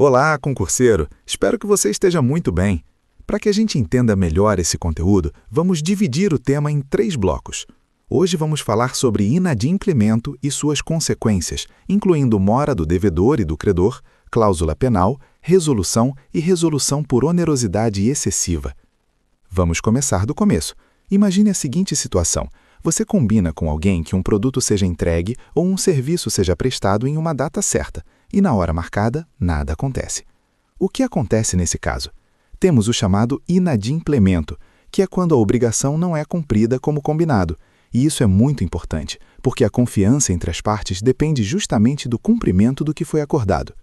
Olá, concurseiro! Espero que você esteja muito bem. Para que a gente entenda melhor esse conteúdo, vamos dividir o tema em 3 blocos. Hoje vamos falar sobre inadimplemento e suas consequências, incluindo mora do devedor e do credor, cláusula penal, resolução e resolução por onerosidade excessiva. Vamos começar do começo. Imagine a seguinte situação. Você combina com alguém que um produto seja entregue ou um serviço seja prestado em uma data certa, e na hora marcada, nada acontece. O que acontece nesse caso? Temos o chamado inadimplemento, que é quando a obrigação não é cumprida como combinado. E isso é muito importante, porque a confiança entre as partes depende justamente do cumprimento do que foi acordado.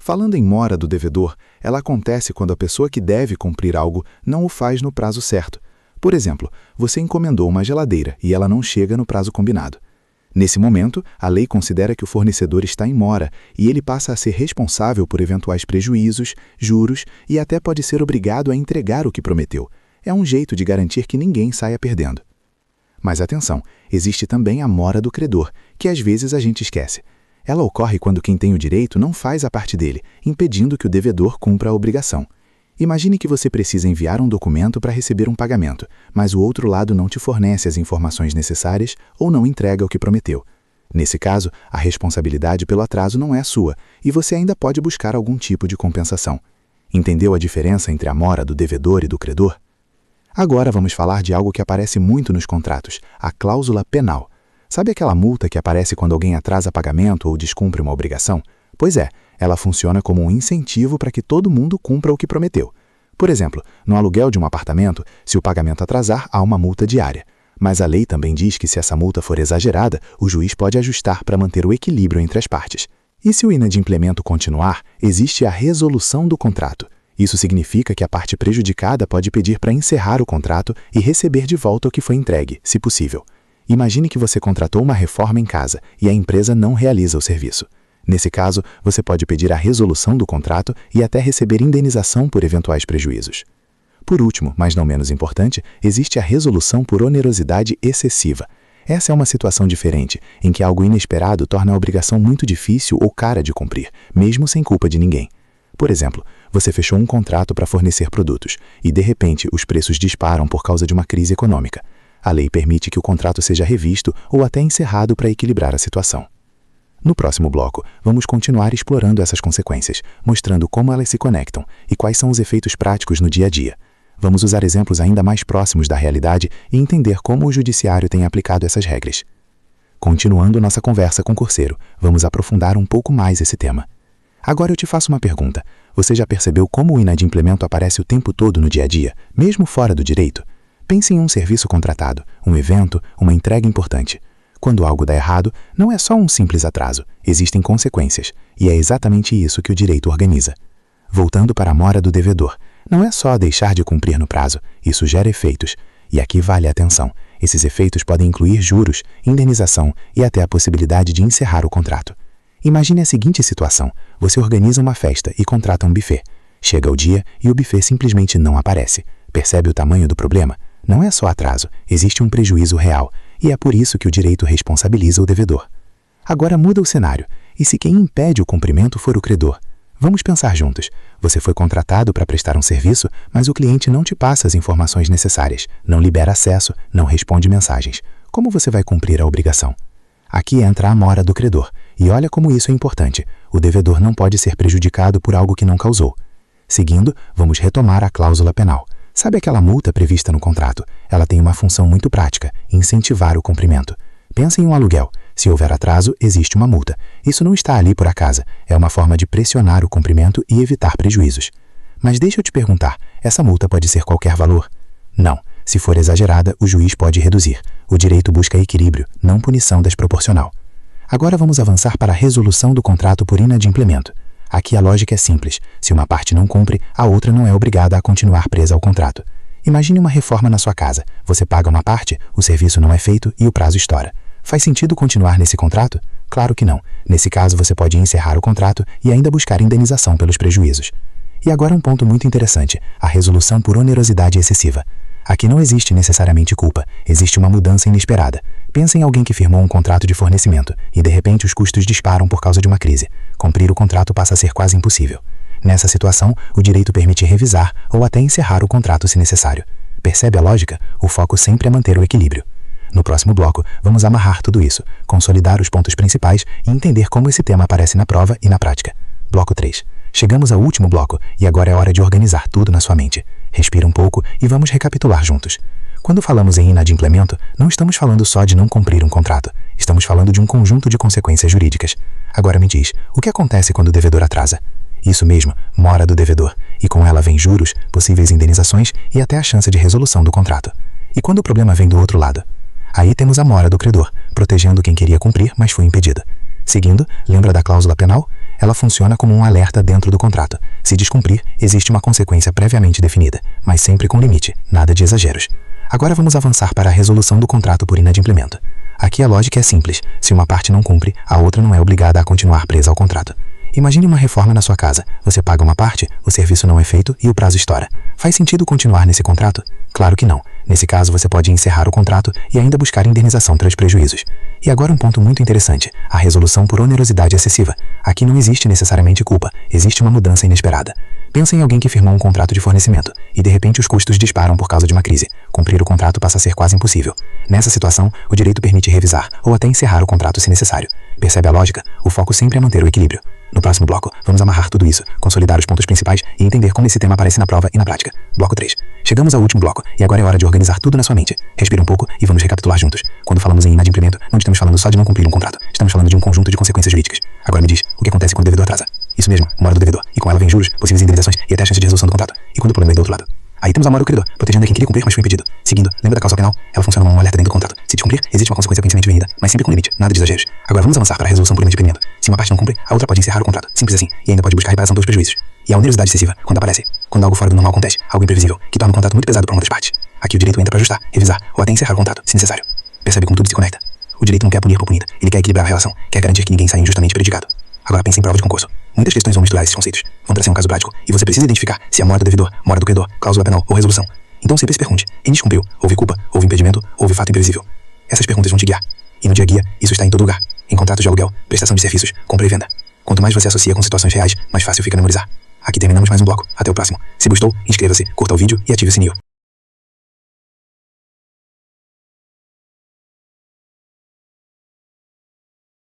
Falando em mora do devedor, ela acontece quando a pessoa que deve cumprir algo não o faz no prazo certo. Por exemplo, você encomendou uma geladeira e ela não chega no prazo combinado. Nesse momento, a lei considera que o fornecedor está em mora e ele passa a ser responsável por eventuais prejuízos, juros e até pode ser obrigado a entregar o que prometeu. É um jeito de garantir que ninguém saia perdendo. Mas atenção, existe também a mora do credor, que às vezes a gente esquece. Ela ocorre quando quem tem o direito não faz a parte dele, impedindo que o devedor cumpra a obrigação. Imagine que você precisa enviar um documento para receber um pagamento, mas o outro lado não te fornece as informações necessárias ou não entrega o que prometeu. Nesse caso, a responsabilidade pelo atraso não é sua e você ainda pode buscar algum tipo de compensação. Entendeu a diferença entre a mora do devedor e do credor? Agora vamos falar de algo que aparece muito nos contratos, a cláusula penal. Sabe aquela multa que aparece quando alguém atrasa pagamento ou descumpre uma obrigação? Pois é, ela funciona como um incentivo para que todo mundo cumpra o que prometeu. Por exemplo, no aluguel de um apartamento, se o pagamento atrasar, há uma multa diária. Mas a lei também diz que se essa multa for exagerada, o juiz pode ajustar para manter o equilíbrio entre as partes. E se o inadimplemento continuar, existe a resolução do contrato. Isso significa que a parte prejudicada pode pedir para encerrar o contrato e receber de volta o que foi entregue, se possível. Imagine que você contratou uma reforma em casa e a empresa não realiza o serviço. Nesse caso, você pode pedir a resolução do contrato e até receber indenização por eventuais prejuízos. Por último, mas não menos importante, existe a resolução por onerosidade excessiva. Essa é uma situação diferente, em que algo inesperado torna a obrigação muito difícil ou cara de cumprir, mesmo sem culpa de ninguém. Por exemplo, você fechou um contrato para fornecer produtos e, de repente, os preços disparam por causa de uma crise econômica. A lei permite que o contrato seja revisto ou até encerrado para equilibrar a situação. No próximo bloco, vamos continuar explorando essas consequências, mostrando como elas se conectam e quais são os efeitos práticos no dia a dia. Vamos usar exemplos ainda mais próximos da realidade e entender como o judiciário tem aplicado essas regras. Continuando nossa conversa concurseiro, vamos aprofundar um pouco mais esse tema. Agora eu te faço uma pergunta. Você já percebeu como o inadimplemento aparece o tempo todo no dia a dia, mesmo fora do direito? Pense em um serviço contratado, um evento, uma entrega importante. Quando algo dá errado, não é só um simples atraso, existem consequências, e é exatamente isso que o direito organiza. Voltando para a mora do devedor, não é só deixar de cumprir no prazo, isso gera efeitos. E aqui vale a atenção, esses efeitos podem incluir juros, indenização e até a possibilidade de encerrar o contrato. Imagine a seguinte situação, você organiza uma festa e contrata um buffet. Chega o dia e o buffet simplesmente não aparece. Percebe o tamanho do problema? Não é só atraso, existe um prejuízo real, e é por isso que o direito responsabiliza o devedor. Agora muda o cenário, e se quem impede o cumprimento for o credor? Vamos pensar juntos. Você foi contratado para prestar um serviço, mas o cliente não te passa as informações necessárias, não libera acesso, não responde mensagens. Como você vai cumprir a obrigação? Aqui entra a mora do credor, e olha como isso é importante. O devedor não pode ser prejudicado por algo que não causou. Seguindo, vamos retomar a cláusula penal. Sabe aquela multa prevista no contrato? Ela tem uma função muito prática, incentivar o cumprimento. Pensa em um aluguel. Se houver atraso, existe uma multa. Isso não está ali por acaso. É uma forma de pressionar o cumprimento e evitar prejuízos. Mas deixa eu te perguntar, essa multa pode ser qualquer valor? Não. Se for exagerada, o juiz pode reduzir. O direito busca equilíbrio, não punição desproporcional. Agora vamos avançar para a resolução do contrato por inadimplemento. Aqui a lógica é simples. Se uma parte não cumpre, a outra não é obrigada a continuar presa ao contrato. Imagine uma reforma na sua casa. Você paga uma parte, o serviço não é feito e o prazo estoura. Faz sentido continuar nesse contrato? Claro que não. Nesse caso, você pode encerrar o contrato e ainda buscar indenização pelos prejuízos. E agora um ponto muito interessante, a resolução por onerosidade excessiva. Aqui não existe necessariamente culpa, existe uma mudança inesperada. Pensa em alguém que firmou um contrato de fornecimento e de repente os custos disparam por causa de uma crise. Cumprir o contrato passa a ser quase impossível. Nessa situação, o direito permite revisar ou até encerrar o contrato se necessário. Percebe a lógica? O foco sempre é manter o equilíbrio. No próximo bloco, vamos amarrar tudo isso, consolidar os pontos principais e entender como esse tema aparece na prova e na prática. Bloco 3. Chegamos ao último bloco e agora é hora de organizar tudo na sua mente. Respira um pouco e vamos recapitular juntos. Quando falamos em inadimplemento, não estamos falando só de não cumprir um contrato. Estamos falando de um conjunto de consequências jurídicas. Agora me diz, o que acontece quando o devedor atrasa? Isso mesmo, mora do devedor, e com ela vem juros, possíveis indenizações e até a chance de resolução do contrato. E quando o problema vem do outro lado? Aí temos a mora do credor, protegendo quem queria cumprir, mas foi impedido. Seguindo, lembra da cláusula penal? Ela funciona como um alerta dentro do contrato. Se descumprir, existe uma consequência previamente definida, mas sempre com limite, nada de exageros. Agora vamos avançar para a resolução do contrato por inadimplemento. Aqui a lógica é simples, se uma parte não cumpre, a outra não é obrigada a continuar presa ao contrato. Imagine uma reforma na sua casa. Você paga uma parte, o serviço não é feito e o prazo estoura. Faz sentido continuar nesse contrato? Claro que não. Nesse caso, você pode encerrar o contrato e ainda buscar indenização tras prejuízos. E agora um ponto muito interessante, a resolução por onerosidade excessiva. Aqui não existe necessariamente culpa, existe uma mudança inesperada. Pensa em alguém que firmou um contrato de fornecimento e de repente os custos disparam por causa de uma crise. Cumprir o contrato passa a ser quase impossível. Nessa situação, o direito permite revisar ou até encerrar o contrato se necessário. Percebe a lógica? O foco sempre é manter o equilíbrio. No próximo bloco, vamos amarrar tudo isso, consolidar os pontos principais e entender como esse tema aparece na prova e na prática. Bloco 3. Chegamos ao último bloco e agora é hora de organizar tudo na sua mente. Respira um pouco e vamos recapitular juntos. Quando falamos em inadimplemento, não estamos falando só de não cumprir um contrato, estamos falando de um conjunto de consequências jurídicas. Agora me diz, o que acontece quando o devedor atrasa? Isso mesmo, mora do devedor, e com ela vem juros, possíveis indenizações e até a chance de resolução do contrato. E quando o problema vem do outro lado? Aí temos a mora do credor, protegendo quem queria cumprir, mas foi impedido. Seguindo, lembra da cláusula penal? Ela funciona como um alerta dentro do contrato. Se descumprir, existe uma consequência conhecimento definida, mas sempre com limite, nada de exageros. Agora vamos avançar para a resolução por inadimplemento. Se uma parte não cumpre, a outra pode encerrar o contrato. Simples assim, e ainda pode buscar reparação pelos prejuízos. E a onerosidade excessiva, quando aparece? Quando algo fora do normal acontece, algo imprevisível, que torna o contrato muito pesado para uma das partes. Aqui o direito entra para ajustar, revisar ou até encerrar o contrato, se necessário. Percebe como tudo se conecta? O direito não quer punir por punir, ele quer equilibrar a relação, quer garantir que ninguém saia injustamente prejudicado. Agora pense em prova de concurso. Muitas questões vão misturar esses conceitos, vão trazer um caso prático, e você precisa identificar se a mora do devedor, mora do credor, cláusula penal ou resolução. Então sempre se pergunte, quem descumpriu? Houve culpa? Houve impedimento? Houve fato imprevisível? Essas perguntas vão te guiar. E no dia a dia, isso está em todo lugar. Em contratos de aluguel, prestação de serviços, compra e venda. Quanto mais você associa com situações reais, mais fácil fica memorizar. Aqui terminamos mais um bloco. Até o próximo. Se gostou, inscreva-se, curta o vídeo e ative o sininho.